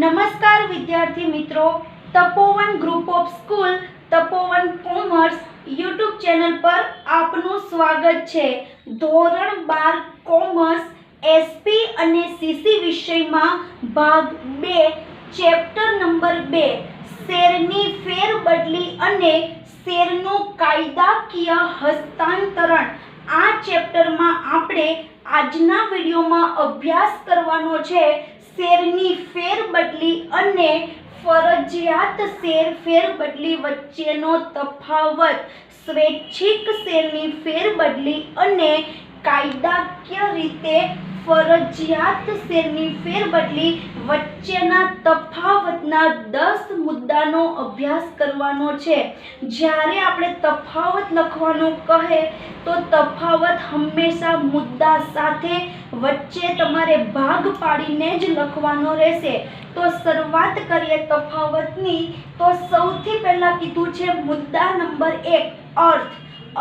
નમસ્કાર વિદ્યાર્થી મિત્રો, Tapovan group of school Tapovan commerce YouTube channel પર આપનું સ્વાગત છે। ધોરણ 12 કોમર્સ એસપી અને સીસી વિષયમાં ભાગ 2 ચેપ્ટર નંબર 2 શેરની ફેરબદલી અને શેરનું કાયદાકીય હસ્તાંતરણ। આ ચેપ્ટરમાં આપણે આજના વિડીયોમાં અભ્યાસ કરવાનો છે શેરની ફેરબદલી અને ફરજિયાત શેર ફેરબદલી વચ્ચેનો તફાવત। સ્વૈચ્છિક શેરની ફેરબદલી અને કાયદાકીય રીતે ફરજિયાત શેરની ફેરબદલી વચ્ચેના તફાવતના 10 મુદ્દાનો અભ્યાસ કરવાનો છે। જ્યારે આપણે તફાવત લખવાનો કહે તો તફાવત હંમેશા મુદ્દા સાથે વચ્ચે તમારે ભાગ પાડીને જ લખવાનો રહેશે। તો શરૂઆત કરીએ તફાવતની। તો સૌથી પહેલા કીધું છે મુદ્દા નંબર 1 અર્થ।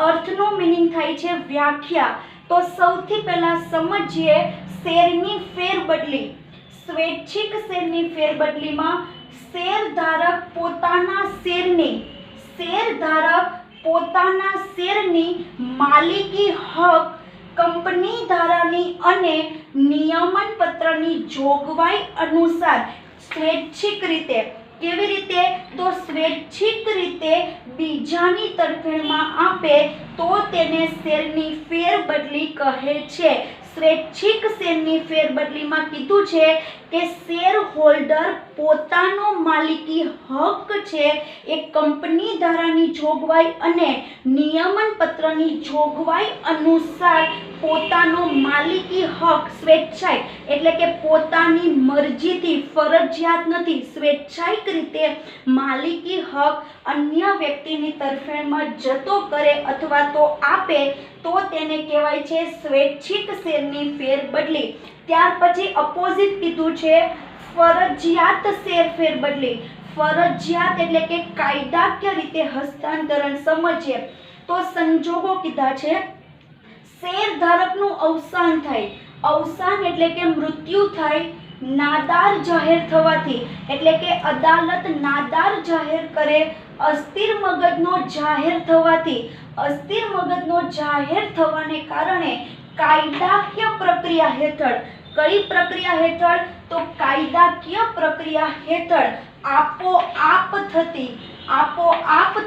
અર્થનો મીનિંગ થાય છે વ્યાખ્યા। તો સૌથી પહેલા સમજીએ શેરની ફેરબદલી। સ્વૈચ્છિક શેરની ફેરબદલીમાં શેરધારક પોતાના શેરની માલિકી હક કંપની ધારાની અને નિયમન પત્રની જોગવાઈ અનુસાર સ્વૈચ્છિક રીતે, કેવી રીતે? તો સ્વૈચ્છિક રીતે બીજાની તરફેણમાં આપે તો તેને શેરની ફેરબદલી કહે છે। સ્વૈચ્છિક શેરની ફેરબદલીમાં કીધું છે કે શેર હોલ્ડર પોતાનો માલિકી હક છે એ કંપની ધારાની જોગવાઈ અને નિયમન પત્રની જોગવાઈ અનુસાર પોતાનો માલિકી હક સ્વૈચ્છિક એટલે કે પોતાની મરજીથી, ફરજિયાત નથી, સ્વૈચ્છિક રીતે માલિકી હક અન્ય વ્યક્તિની તરફેણમાં જતો કરે અથવા તો આપે તો તેને કહેવાય છે સ્વૈચ્છિક શેરની ફેરબદલી। ત્યાર પછી અપોઝિટ કીધું છે ફરજિયાત શેર ફેરબદલી। ફરજિયાત એટલે કે કાયદાકીય રીતે હસ્તાંતરણ। સમજીએ તો સંજોગો કીધા છે। શેરધારકનું અવસાન થાય। અવસાન એટલે કે મૃત્યુ થાય। નાદાર જાહેર થવાથી એટલે કે અદાલત નાદાર જાહેર કરે। અસ્થિર મગજનો જાહેર થવાથી, અસ્થિર મગજનો જાહેર થવાને કારણે કાયદાકીય પ્રક્રિયા હેઠળ, કઈ પ્રક્રિયા હેઠળ? તો કાયદાકીય પ્રક્રિયા હેઠળ આપોઆપ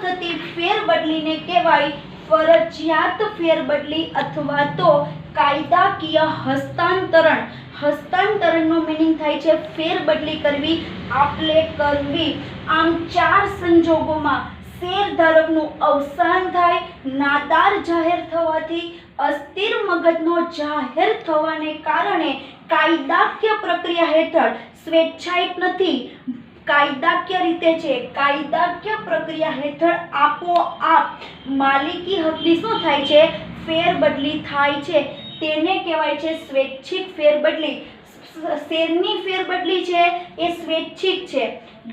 થતી ફેરબદલીને કહેવાય ફરજિયાત ફેરબદલી અથવા તો કાયદાકીય હસ્તાંતરણ। હસ્તાંતરણનો મીનિંગ થાય છે ફેરબદલી કરવી, આપલે કરવી। આમ 4 સંજોગોમાં શેરધારકનું અવસાન થાય, નાદાર જાહેર થવાથી, અસ્થિર મગજનો જાહેર થવાને કારણે કાયદાકીય પ્રક્રિયા હેઠળ, સ્વૈચ્છિક નથી, કાયદાકીય રીતે છે, કાયદાકીય પ્રક્રિયા હેઠળ આપોઆપ માલિકી હકની શું થાય છે? ફેરબદલી થાય છે। તેને કહેવાય છે સ્વૈચ્છિક ફેરબદલી। શેરની ફેરબદલી છે એ સ્વૈચ્છિક છે,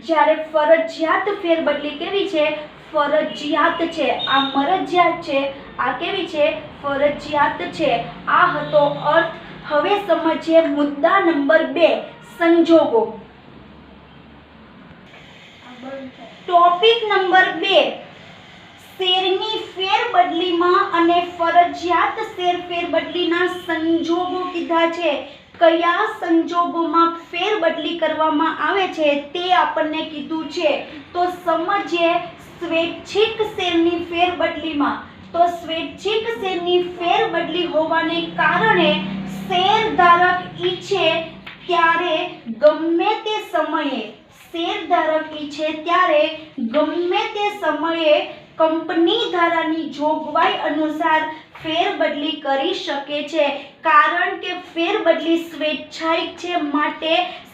જ્યારે ફરજિયાત ફેરબદલી કેવી છે? ફરજિયાત છે। આ મરજિયાત છે, આ કેવી છે? ફરજિયાત છે। આ હતો અર્થ। હવે સમજીએ મુદ્દા નંબર 2 સંજોગો। ટોપિક નંબર 2 શેરની ફેરબદલીમાં અને ફરજિયાત શેર ફેરબદલીના સંજોગો કીધા છે। કયા સંજોગોમાં ફેરબદલી કરવામાં આવે છે તે આપણને કીધું છે। તો સમજીએ સ્વૈચ્છિક શેરની ફેરબદલીમાં। તો સ્વૈચ્છિક શેરની ફેરબદલી હોવાને કારણે શેરધારક ઈચ્છે ત્યારે ગમે તે સમયે, શેરધારક ઈચ્છે ત્યારે ગમે તે સમયે કંપની ધારાની જોગવાઈ અનુસાર ફેરબદલી કરી શકે છે। કારણ કે ફેરબદલી સ્વૈચ્છિક છે માટે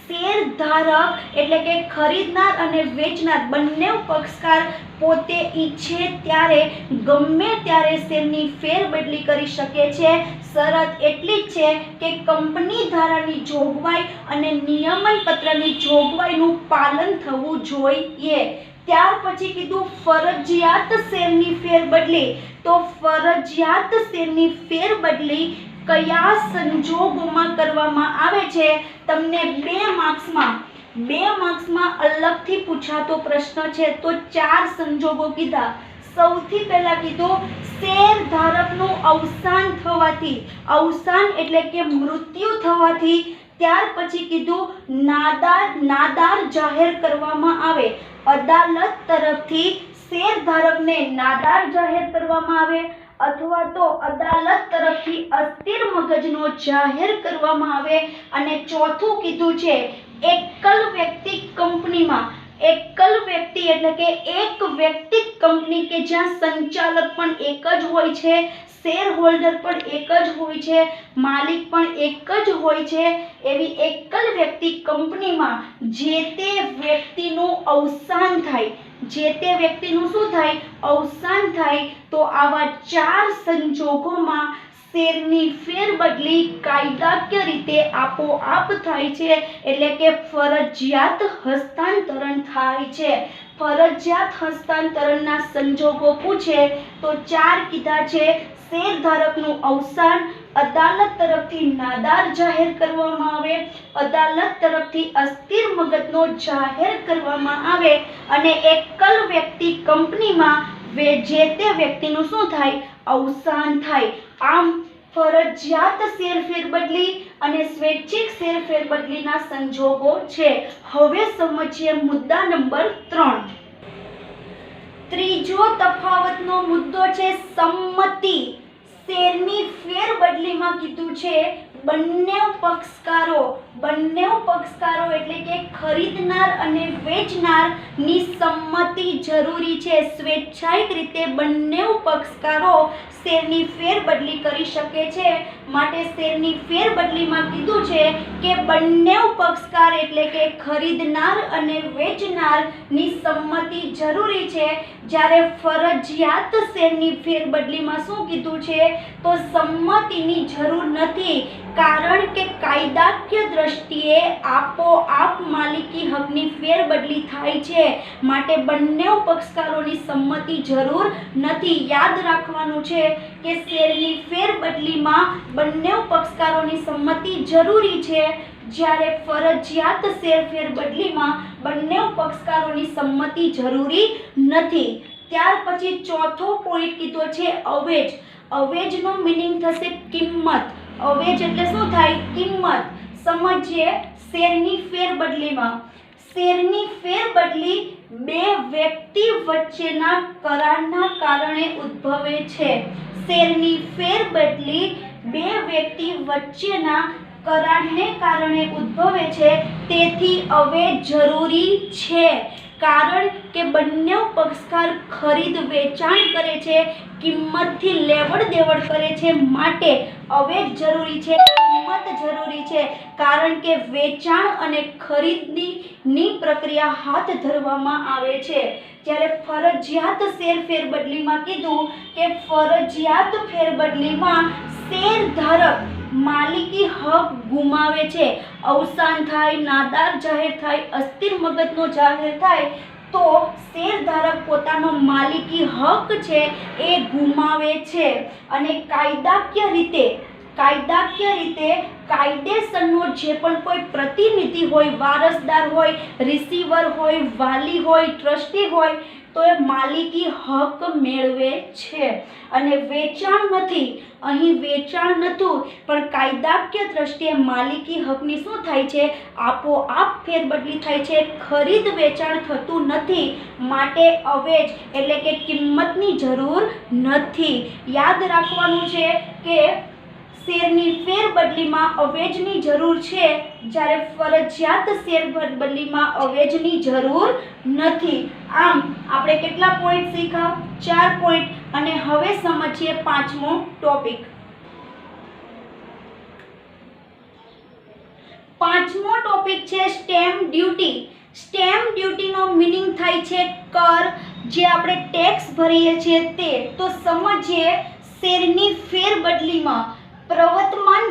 શેરધારક એટલે કે ખરીદનાર અને વેચનાર બંને પક્ષકાર પોતે ઈચ્છે ત્યારે ગમે ત્યારે શેરની ફેરબદલી કરી શકે છે। શરત એટલી જ છે કે કંપની ધારાની જોગવાઈ અને નિયમન પત્રની જોગવાઈનું પાલન થવું જોઈએ। ત્યાર પછી કીધું ફરજિયાત શેરની ફેરબદલી। તો ફરજિયાત શેરની ફેરબદલી કયા સંજોગોમાં કરવામાં આવે છે? તમને 2 માર્ક્સમાં 2 માર્ક્સમાં અલગથી પૂછાતો પ્રશ્ન છે તો 4 સંજોગો કીધા. સૌથી પહેલા કીધું શેર ધારકનું અવસાન થવાથી, અવસાન એટલે કે મૃત્યુ થવાથી. ત્યાર પછી કીધું નાદાર જાહેર કરવામાં આવે, અદાલત તરફથી શેર ધારકને નાદાર જાહેર કરવામાં આવે અથવા તો અદાલત તરફથી અસ્થિર મગજનો જાહેર કરવામાં આવે. અને ચોથું કીધું છે એકલ વ્યક્તિ કંપનીમાં, એકલ વ્યક્તિ એટલે કે એક વ્યક્તિ કંપની કે જ્યાં સંચાલક પણ એક જ હોય છે, શેર હોલ્ડર પણ એક જ હોય છે, માલિક પણ એક જ હોય છે, એવી એકલ વ્યક્તિ કંપનીમાં જે તે વ્યક્તિનું અવસાન થાય, જે તે વ્યક્તિનું શું થાય? અવસાન થાય. તો આવા 4 સંજોગોમાં શેરની ફેરબદલી કાયદાકીય રીતે આપોઆપ થાય છે, એટલે કે ફરજિયાત હસ્તાંતરણ થાય છે. ફરજિયાત હસ્તાંતરણના સંજોગો પૂછે તો 4 કીધા છે. શેરધારકનું અવસાન, અદાલત તરફથી નાદાર જાહેર કરવામાં આવે, અદાલત તરફથી અસ્થિર મગજનો જાહેર કરવામાં આવે અને એકલ વ્યક્તિ કંપનીમાં જે તે વ્યક્તિનું શું થાય? અવસાન થાય. આમ ફરજિયાત શેર ફેરબદલી અને સ્વૈચ્છિક શેર ફેરબદલીના સંજોગો છે. હવે સમજીએ મુદ્દા નંબર 3. ત્રીજો તફાવતનો મુદ્દો છે સંમતિ. શેરની ફેરબદલીમાં કીધું છે બંને પક્ષકારો એટલે કે ખરીદનાર અને વેચનારની સંમતિ જરૂરી છે. સ્વૈચ્છિક રીતે બંને પક્ષકારો શેરની ફેરબદલી કરી શકે છે. માટે શેરની ફેરબદલીમાં કીધું છે કે બંને પક્ષકાર એટલે કે ખરીદનાર અને વેચનારની સંમતિ જરૂરી છે. જ્યારે ફરજિયાત શેરની ફેરબદલીમાં શું કીધું છે? તો સંમતિની જરૂર નથી, કારણ કે કાયદાકીય દ્રષ્ટિએ આપોઆપ માલિકી હકની ફેરબદલી થાય છે. માટે બંને પક્ષકારોની સંમતિ જરૂર નથી. યાદ રાખવાનું છે કે શેરની ફેરબદલીમાં બંને પક્ષકારોની સંમતિ જરૂરી છે, જ્યારે ફરજિયાત શેર ફેરબદલીમાં બંને પક્ષકારોની સંમતિ જરૂરી નથી. ત્યાર પછી ચોથો પોઈન્ટ કીધો છે અવેજ. અવેજનો મિનિંગ થશે કિંમત. અવેજ એટલે શું થાય? કિંમત. સમજીએ શેરની ફેરબદલીમાં. શેરની ફેરબદલી બે વ્યક્તિ વચ્ચેના કરારના કારણે ઉદ્ભવે છે. શેરની ફેરબદલી બે વ્યક્તિ વચ્ચેના કરારને કારણે ઉદ્ભવે છે. તેથી અવેજ જરૂરી છે, કારણ કે બંને પક્ષકાર ખરીદ વેચાણ કરે છે, કિંમતથી લેવડ દેવડ કરે છે. માટે અવેજ જરૂરી છે, કિંમત જરૂરી છે, કારણ કે વેચાણ અને ખરીદની પ્રક્રિયા હાથ ધરવામાં આવે છે. જ્યારે ફરજિયાત શેર ફેરબદલીમાં કીધું કે ફરજિયાત ફેરબદલીમાં શેરધારક માલિકી હક ગુમાવે છે. અવસાન થાય, નાદાર જાહેર થાય, અસ્થિર મગજનો જાહેર થાય તો શેરધારક પોતાનો માલિકી હક છે એ ગુમાવે છે. અને કાયદાકીય રીતે કાયદેસરનો જે પણ કોઈ પ્રતિનિધિ હોય, વારસદાર હોય, રિસીવર હોય, વાલી હોય, ટ્રસ્ટી હોય તો એ માલિકી હક મેળવે છે. અને વેચાણ નથી, અહીં વેચાણ નહોતું, પણ કાયદાકીય દ્રષ્ટિએ માલિકી હકની શું થાય છે? આપોઆપ ફેરબદલી થાય છે. ખરીદ વેચાણ થતું નથી, માટે અવેજ એટલે કે કિંમતની જરૂર નથી. યાદ રાખવાનું છે કે શેરની ફેરબદલીમાં અવેજની જરૂર છે, જ્યારે ફરજિયાત શેર ફેરબદલીમાં અવેજની જરૂર નથી. આમ આપણે કેટલા પોઈન્ટ શીખ્યા? 4 પોઈન્ટ. અને હવે સમજીએ 5મો ટોપિક. 5મો ટોપિક છે સ્ટેમ્પ ડ્યુટી. સ્ટેમ્પ ડ્યુટીનો મિનિંગ થાય છે કર, જે આપણે ટેક્સ ભરીએ છીએ તે. તો સમજીએ શેરની ફેરબદલીમાં પ્રવર્તમાન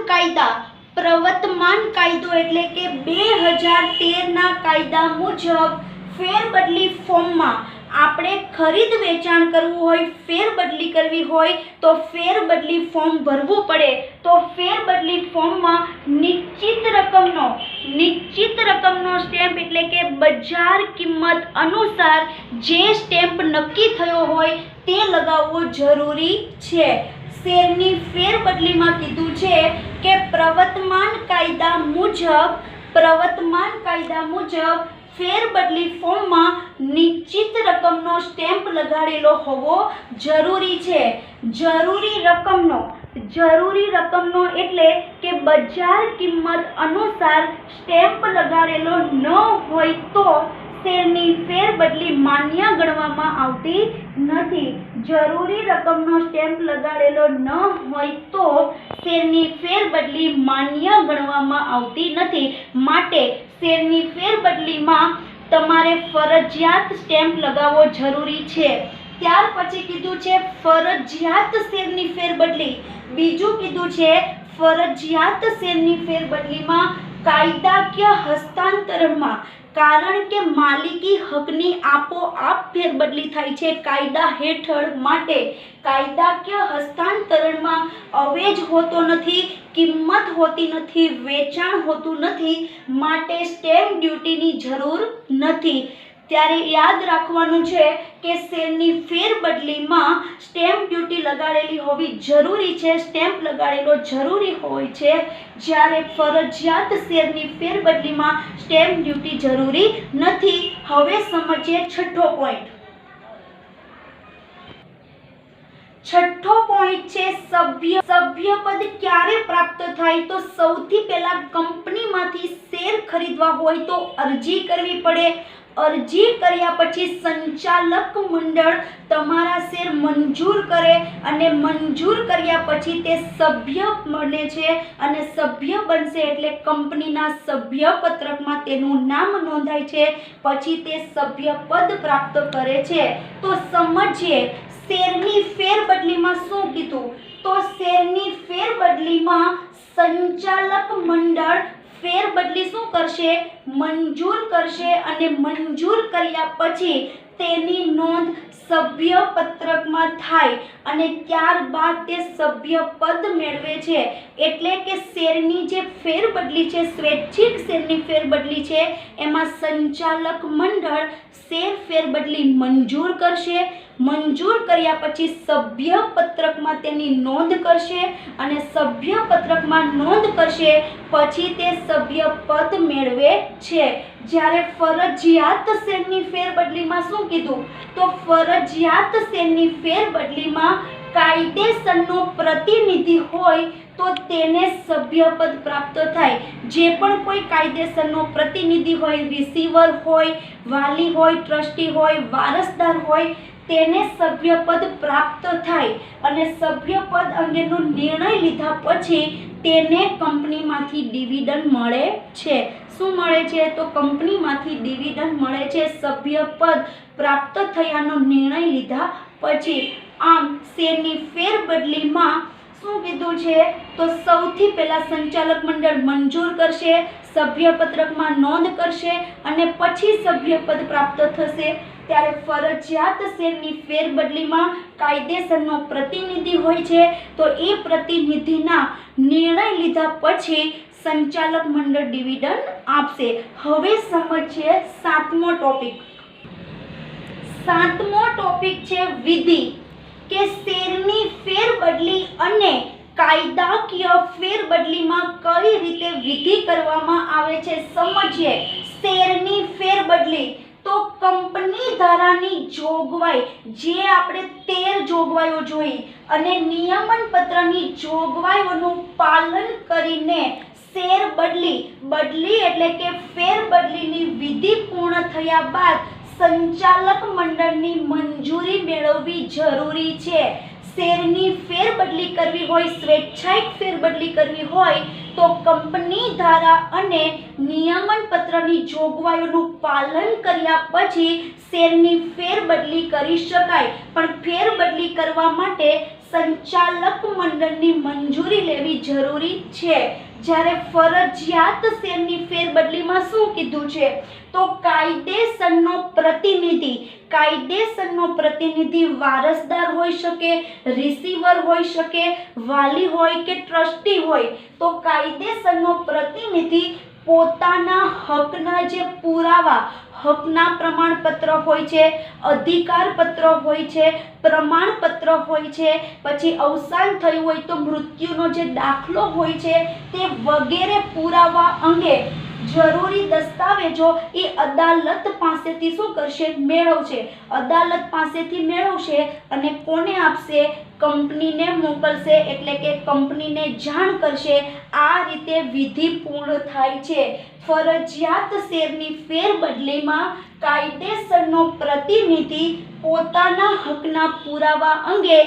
કાયદો એટલે કે 2013ના કાયદા મુજબ ફેરબદલી ફોર્મમાં આપણે ખરીદ વેચાણ કરવું હોય, ફેરબદલી કરવી હોય તો ફેરબદલી ફોર્મ ભરવું પડે, તો ફેરબદલી ફોર્મમાં નિશ્ચિત રકમનો સ્ટેમ્પ એટલે કે બજાર કિંમત અનુસાર જે સ્ટેમ્પ નક્કી થયો હોય તે લગાવવો જરૂરી છે. શેરની ફેરબદલીમાં કીધું છે કે પ્રવર્તમાન કાયદા મુજબ ફેરબદલી ફોર્મમાં નિશ્ચિત રકમનો સ્ટેમ્પ લગાડેલો હોવો જરૂરી છે. જરૂરી રકમનો એટલે કે બજાર કિંમત અનુસાર સ્ટેમ્પ લગાડેલો ન હોય તો શેરની ફેરબદલી માન્ય ગણવામાં આવતી નથી. જરૂરી રકમનો સ્ટેમ્પ લગાડેલો ન હોય તો શેરની ફેરબદલી માન્ય ગણવામાં આવતી નથી. માટે શેરની ફેરબદલીમાં તમારે ફરજિયાત સ્ટેમ્પ લગાવવો જરૂરી છે. ત્યાર પછી કીધું છે ફરજિયાત શેરની ફેરબદલી. બીજું કીધું છે ફરજિયાત શેરની ફેરબદલીમાં કાયદાકીય હસ્તાંતરણમાં, કારણ કે માલિકી હકની આપોઆપ ફેરબદલી થાય છે કાયદા હેઠળ, માટે કાયદાકીય હસ્તાંતરણમાં અવેજ હોતો નથી, કિંમત હોતી નથી, વેચાણ હોતું નથી, માટે સ્ટેમ્પ ડ્યુટીની જરૂર નથી. ત્યારે યાદ રાખવાનું છે કે શેરની ફેરબદલીમાં સ્ટેમ્પ ડ્યુટી લગાડેલી હોવી જરૂરી છે, સ્ટેમ્પ લગાડેલો જરૂરી હોય છે, જ્યારે ફરજિયાત શેરની ફેરબદલીમાં સ્ટેમ્પ ડ્યુટી જરૂરી નથી. હવે સમજીએ છઠ્ઠો પોઈન્ટ. છઠ્ઠો પોઈન્ટ છે સભ્યપદ ક્યારે પ્રાપ્ત થાય? તો સૌથી પહેલા કંપનીમાંથી શેર ખરીદવા હોય તો અરજી કરવી પડે. અરજી કર્યા પછી સંચાલક મંડળ તમારા શેર મંજૂર કરે અને મંજૂર કર્યા પછી તે સભ્ય બને છે અને સભ્ય બનશે એટલે કંપનીના સભ્યપત્રકમાં તેનું નામ નોંધાય છે, પછી તે સભ્યપદ પ્રાપ્ત કરે છે. તો સમજીએ શેરની ફેરબદલીમાં શું કીધું? તો શેરની ફેરબદલીમાં સંચાલક મંડળ ફેરબદલી શું કરશે? મંજૂર કરશે અને મંજૂર કર્યા પછી તેની નોંધ સભ્યપત્રકમાં થાય અને ત્યારબાદ તે સભ્યપદ મેળવે છે. એટલે કે શેરની જે ફેરબદલી છે, સ્વૈચ્છિક શેરની ફેરબદલી છે, એમાં સંચાલક મંડળ શેર ફેરબદલી મંજૂર કરશે. મંજૂર કર્યા પછી સભ્યપત્રકમાં તેની નોંધ કરશે અને સભ્યપત્રકમાં નોંધ કરશે પછી તે સભ્યપદ મેળવે છે. જ્યારે ફરજિયાત શેરની ફેરબદલીમાં શું કીધું? તો ફરજિયાત શેરની ફેરબદલીમાં કાયદેસરનો પ્રતિનિધિ હોય તો તેને સભ્યપદ પ્રાપ્ત થાય. જે પણ કોઈ કાયદેસરનો પ્રતિનિધિ હોય, રિસીવર હોય, વાલી હોય, ટ્રસ્ટી હોય, વારસદાર હોય, તેને સભ્યપદ પ્રાપ્ત થાય અને સભ્યપદ અંગેનો નિર્ણય લીધા પછી તેને કંપનીમાંથી ડિવિડન્ડ મળે છે. શું મળે છે? તો કંપનીમાંથી ડિવિડન્ડ મળે છે સભ્યપદ પ્રાપ્ત થયાનો નિર્ણય લીધા પછી. આમ શેરની ફેરબદલીમાં શું કીધું છે? તો સૌથી પહેલા સંચાલક મંડળ મંજૂર કરશે, સભ્યપત્રકમાં નોંધ કરશે અને પછી સભ્યપદ પ્રાપ્ત થશે. ત્યારે ફરજિયાત શેરની ફેરબદલીમાં કાયદેસરનો પ્રતિનિધિ હોય છે તો એ પ્રતિનિધિના નિર્ણય લીધા પછી સંચાલક મંડળ ડિવિડન્ડ આપશે. હવે સમજીએ સાતમો ટોપિક. સાતમો ટોપિક છે વિધિ, કે શેરની ફેરબદલી અને કાયદાકીય ફેરબદલીમાં કઈ રીતે વિધિ કરવામાં આવે છે સમજીએ. શેરની ફેરબદલી તો કંપની ધારાની જોગવાઈ, જે આપણે 13 જોગવાઈઓ જોઈ અને નિયમન પત્રની જોગવાઈઓનું પાલન કરીને શેર બદલી એટલે કે ફેરબદલીની વિધિ પૂર્ણ થયા બાદ સંચાલક મંડળની મંજૂરી મેળવવી જરૂરી છે. શેરની ફેરબદલી કરવી હોય, સ્વૈચ્છિક ફેરબદલી કરવી હોય તો કંપની ધારા અને નિયમન પત્રની જોગવાઈઓનું પાલન કર્યા પછી શેરની ફેરબદલી કરી શકાય. પણ ફેરબદલી કરવા માટે સંચાલક મંડળની મંજૂરી લેવી જરૂરી છે. જ્યારે ફરજિયાત શેરની ફેરબદલીમાં શું કીધું છે તો કાયદેસરનો પ્રતિનિધિ વારસદાર હોઈ શકે, રિસીવર હોઈ શકે, વાલી હોય કે ટ્રસ્ટી હોય તો કાયદેસરનો પ્રતિનિધિ પોતાના હકના જે પુરાવા, હકના પ્રમાણપત્ર હોય છે, અધિકાર પત્ર હોય છે, પ્રમાણપત્ર હોય છે, પછી અવસાન થયું હોય તો મૃત્યુનો જે દાખલો હોય છે તે વગેરે પુરાવા અંગે જરૂરી દસ્તાવેજો એ અદાલત પાસેથી શું કરશે મેળવશે, અદાલત પાસેથી મેળવશે અને કોને આપશે કંપનીને મોકલશે, એટલે કે કંપનીને જાણ કરશે। આ રીતે વિધિ પૂર્ણ થાય છે। ફરજિયાત શેરની ફેરબદલીમાં કાયદેસરનો પ્રતિનિધિ પોતાના હકના પુરાવા અંગે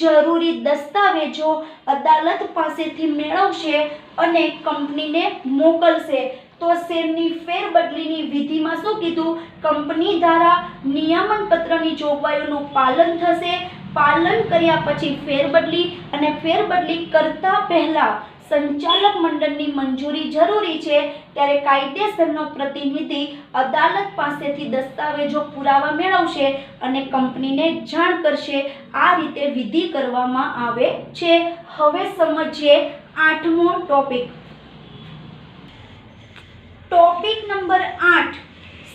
જરૂરી દસ્તાવેજો અદાલત પાસેથી મેળવશે અને કંપનીને મોકલશે। તો શેરની ફેરબદલીની વિધિમાં શું કીધું, કંપની દ્વારા નિયમન પત્રની જોગવાઈઓનું પાલન થશે। પાલન કર્યા પછી ફેરબદલી અને ફેરબદલી કરતા પહેલા સંચાલક મંડળની મંજૂરી જરૂરી છે। ત્યારે કાયદેસરનો પ્રતિનિધિ અદાલત પાસેથી દસ્તાવેજો પુરાવા મેળવશે અને કંપનીને જાણ કરશે। આ રીતે વિધિ કરવામાં આવે છે। હવે સમજીએ 8મો ટોપિક। ટોપિક નંબર 8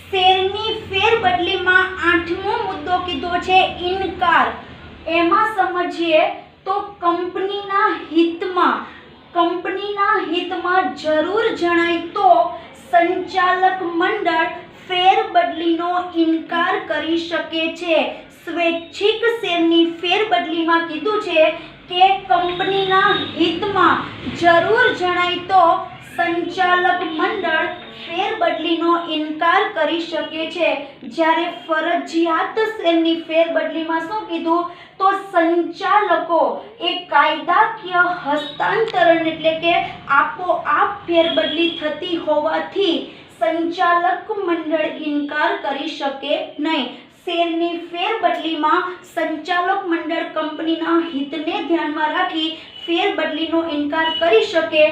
શેરની ફેરબદલીમાં 8મો મુદ્દો કીધો છે ઇનકાર। એમાં સમજીએ તો કંપનીના હિતમાં જરૂર જણાય તો સંચાલક મંડળ ફેરબદલીનો ઇનકાર કરી શકે છે। સ્વૈચ્છિક શેરની ફેરબદલીમાં કીધું છે કે કંપનીના હિતમાં જરૂર જણાય તો સંચાલક મંડળ ફેરબદલીનો ઇનકાર કરી શકે છે। જ્યારે ફરજિયાત શેરની ફેરબદલીમાં શું કીધું તો સંચાલકો એ કાયદાકીય હસ્તાંતરણ એટલે કે આપોઆપ ફેરબદલી થતી હોવાથી સંચાલક મંડળ ઇનકાર કરી શકે નહીં। શેરની ફેરબદલીમાં સંચાલક મંડળ કંપનીના હિતને ધ્યાનમાં રાખી ફેરબદલીનો ઇનકાર કરી શકે।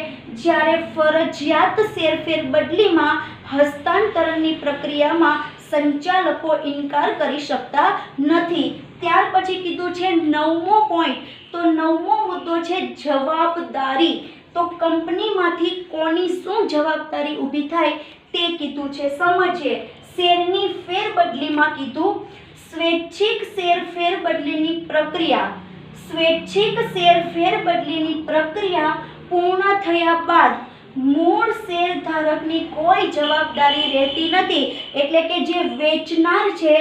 જ્યારે ફરજિયાત શેર ફેરબદલીમાં હસ્તાંતરણની પ્રક્રિયામાં સંચાલકો ઇનકાર કરી શકતા નથી। ત્યાર પછી કીધું છે 9મો પોઈન્ટ। તો 9મો મુદ્દો છે જવાબદારી। તો કંપનીમાંથી કોની શું જવાબદારી ઊભી થાય તે કીધું છે। સમજીએ શેરની ફેરબદલીમાં કીધું સ્વૈચ્છિક શેર ફેરબદલીની પ્રક્રિયા પૂર્ણ થયા બાદ મૂળ શેરધારકની કોઈ જવાબદારી રહેતી નથી। એટલે કે જે વેચનાર છે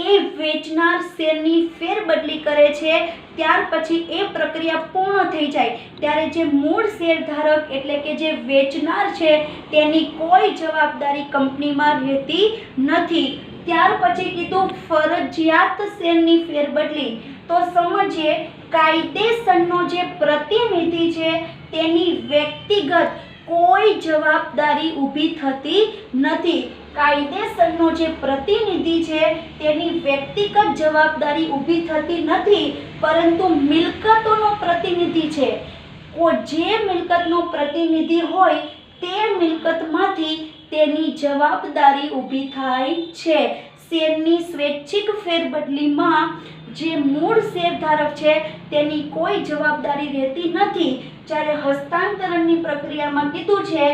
એ વેચનાર શેરની ફેરબદલી કરે છે, ત્યાર પછી એ પ્રક્રિયા પૂર્ણ થઈ જાય ત્યારે જે મૂળ શેરધારક એટલે કે જે વેચનાર છે તેની કોઈ જવાબદારી કંપનીમાં રહેતી નથી। ત્યાર પછી કીધું ફરજિયાત શેરની ફેરબદલી। તો સમજીએ કાયદેસરનો જે પ્રતિનિધિ છે તેની વ્યક્તિગત કોઈ જવાબદારી ઊભી થતી નથી। કાયદેસરનો જે પ્રતિનિધિ છે તેની વ્યક્તિગત જવાબદારી ઊભી થતી નથી, પરંતુ મિલકતોનો પ્રતિનિધિ છે, જે મિલકતનો પ્રતિનિધિ હોય તે મિલકતમાંથી તેની જવાબદારી ઊભી થાય છે। શેરની સ્વૈચ્છિક ફેરબદલીમાં જે મૂળ શેરધારક છે તેની કોઈ જવાબદારી રહેતી નથી। જ્યારે હસ્તાંતરણની પ્રક્રિયામાં કીધું છે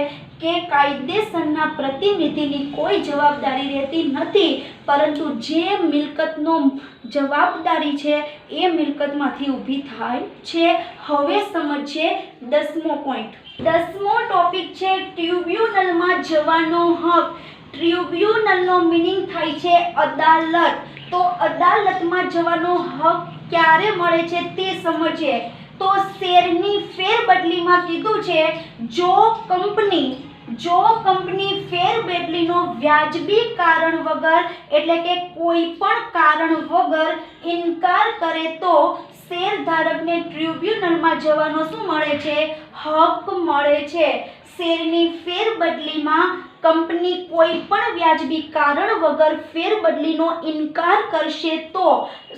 કે કાયદેસરના પ્રતિનિધિની કોઈ જવાબદારી રહેતી નથી, પરંતુ જે મિલકતનો જવાબદારી છે એ મિલકતમાંથી ઊભી થાય છે। હવે સમજીએ 10મો પોઈન્ટ। 10મો ટોપિક છે ટ્રિબ્યુનલમાં જવાનો હક। ટ્રિબ્યુનલનો મીનિંગ થાય છે અદાલત। તો અદાલતમાં જવાનો હક ક્યારે મળે છે તે સમજીએ તો શેરની ફેરબદલીમાં કીધું છે જો કંપની ફેરબદલીનો વ્યાજબી કારણ વગર એટલે કે કોઈ પણ કારણ વગર ઇનકાર કરે તો શેરધારકને ટ્રિબ્યુનલમાં જવાનો શું મળે છે, હક મળે છે। શેરની ફેરબદલીમાં કંપની કોઈ પણ વ્યાજબી કારણ વગર ફેરબદલીનો ઇનકાર કરશે તો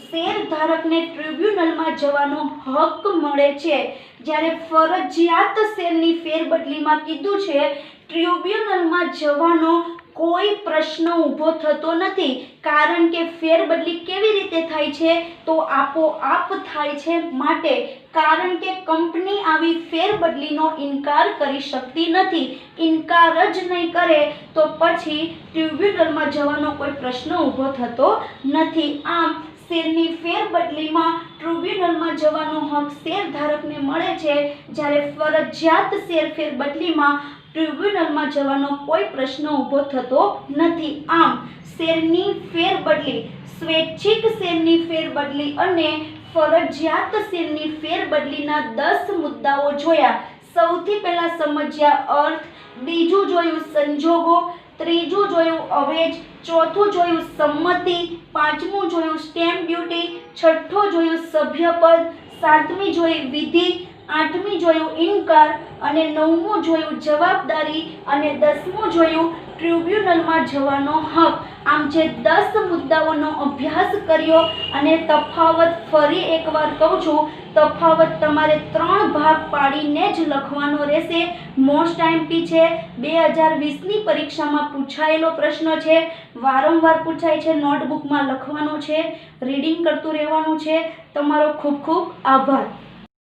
શેરધારકને ટ્રિબ્યુનલમાં જવાનો હક મળે છે. જ્યારે ફરજિયાત શેરની ફેરબદલીમાં કીધું છે ટ્રિબ્યુનલમાં જવાનો કોઈ પ્રશ્ન ઊભો થતો નથી, કારણ કે ફેરબદલી કેવી રીતે થાય છે તો આપોઆપ થાય છે. માટે કારણ કે કંપની આવી ફેરબદલીનો ઇનકાર કરી શકતી નથી, ઇનકાર જ નહીં કરે તો પછી ટ્રિબ્યુનલમાં જવાનો કોઈ પ્રશ્ન ઊભો થતો નથી. આમ શેરની ફેરબદલીમાં ટ્રિબ્યુનલમાં જવાનો હક શેરધારકને મળે છે, જ્યારે ફરજિયાત શેર ફેરબદલીમાં ટ્રિબ્યુનલમાં જવાનો કોઈ પ્રશ્ન ઊભો થતો નથી. આમ શેરની ફેરબદલી, સ્વૈચ્છિક શેરની ફેરબદલી અને ફરજિયાત શેરની ફેરબદલીના 10 મુદ્દાઓ જોયા. સૌથી પહેલા સમજ્યા અર્થ, બીજું જોયું સંજોગો, ત્રીજું જોયું અવેજ, ચોથું જોયું સંમતિ, પાંચમું જોયું સ્ટેમ્પ ડ્યુટી, છઠ્ઠું જોયું સભ્યપદ, સાતમી જોઈ વિધિ, આઠમી જોયું ઇનકાર અને નવમું જોયું જવાબદારી અને 10મું જોયું ટ્રિબ્યુનલમાં જવાનો હક. આમ જે 10 મુદ્દાઓનો અભ્યાસ કર્યો અને તફાવત ફરી એકવાર કહું છું, તફાવત તમારે 3 ભાગ પાડીને જ લખવાનો રહેશે. મોસ્ટ આઈએમપી છે, 2020ની પરીક્ષામાં પૂછાયેલો પ્રશ્ન છે, વારંવાર પૂછાય છે, નોટબુકમાં લખવાનો છે, રીડિંગ કરતું રહેવાનું છે. તમારો ખૂબ ખૂબ આભાર.